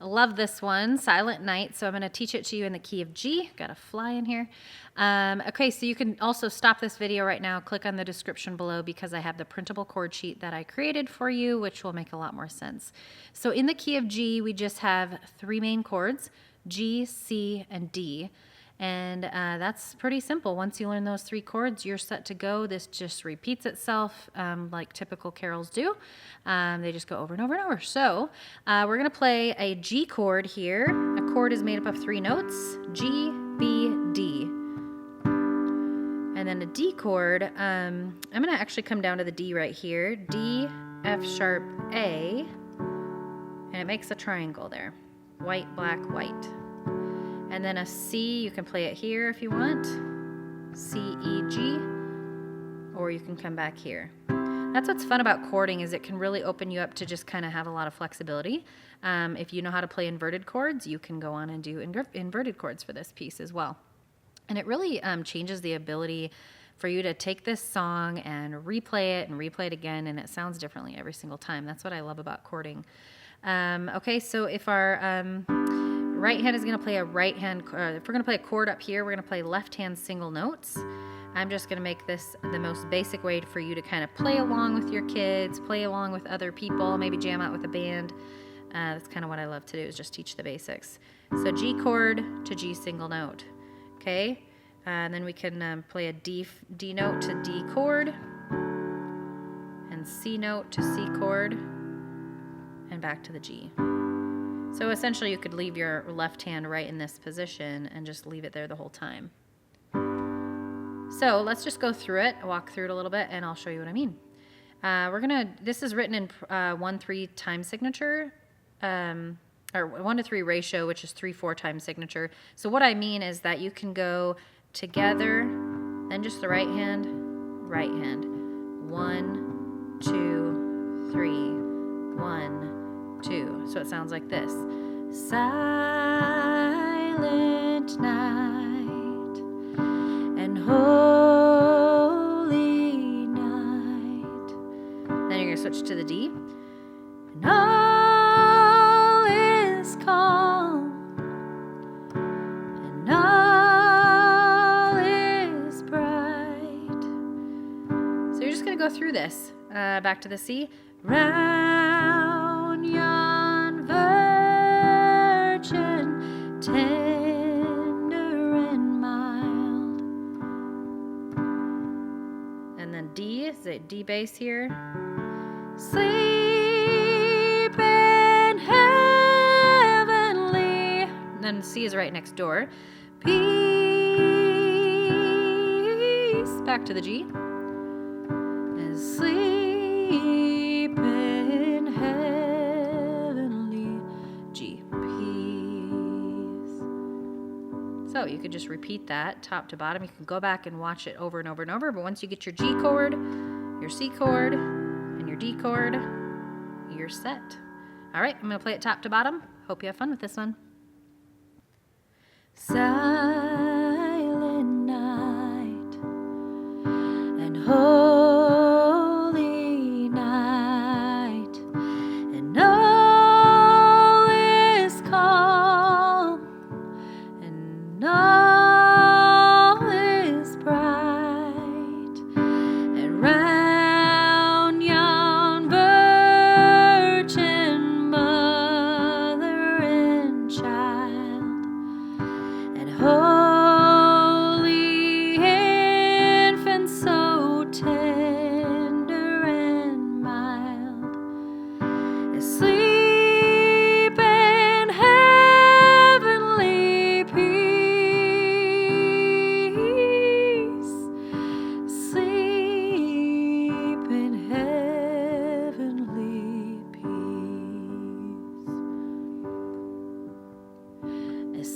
I love this one, Silent Night. So I'm going to teach it to you in the key of G. Got a fly in here. Okay, so you can also stop this video right now, click on the description below because I have the printable chord sheet that I created for you, which will make a lot more sense. So in the key of G, we just have 3 main chords, G, C, and D. And that's pretty simple. Once you learn those 3 chords, you're set to go. This just repeats itself like typical carols do. They just go over and over and over. So we're going to play a G chord here. A chord is made up of 3 notes, G, B, D. And then a D chord, I'm going to actually come down to the D right here. D, F sharp, A. And it makes a triangle there. White, black, white. And then a C, you can play it here if you want. C, E, G. Or you can come back here. That's what's fun about chording, is it can really open you up to just kind of have a lot of flexibility. If you know how to play inverted chords, you can go on and do inverted chords for this piece as well. And it really changes the ability for you to take this song and replay it again, and it sounds differently every single time. That's what I love about chording. Okay, so if our right hand is going to play a right hand, if we're going to play a chord up here, we're going to play left hand single notes. I'm just going to make this the most basic way for you to kind of play along with your kids, play along with other people, maybe jam out with a band. That's kind of what I love to do, is just teach the basics. So G chord to G single note. Okay, and then we can play a D note to D chord, and C note to C chord, and back to the G. So essentially you could leave your left hand right in this position and just leave it there the whole time. So let's just go through it, walk through it a little bit, and I'll show you what I mean. This is written in 1-3 time signature, or 1-to-3 ratio, which is 3-4 time signature. So what I mean is that you can go together, then just the right hand, 1, 2, 3, 1, 2. So it sounds like this. Silent night and holy night. Then you're going to switch to the D. And all is calm and all is bright. So you're just going to go through this. Back to the C. Round yon virgin, tender and mild. And then D, is it D bass here? Sleep in heavenly. And then C is right next door. Peace. Back to the G. And sleep in heavenly G. Peace. So you could just repeat that top to bottom. You can go back and watch it over and over and over. But once you get your G chord, your C chord, and your D chord, you're set. All right, I'm going to play it top to bottom. Hope you have fun with this one. Silent night and holy night, and all is calm and all is bright, and round yon virgin mother and child, and holy infant so tender and mild, asleep in heavenly peace, sleep in heavenly peace. As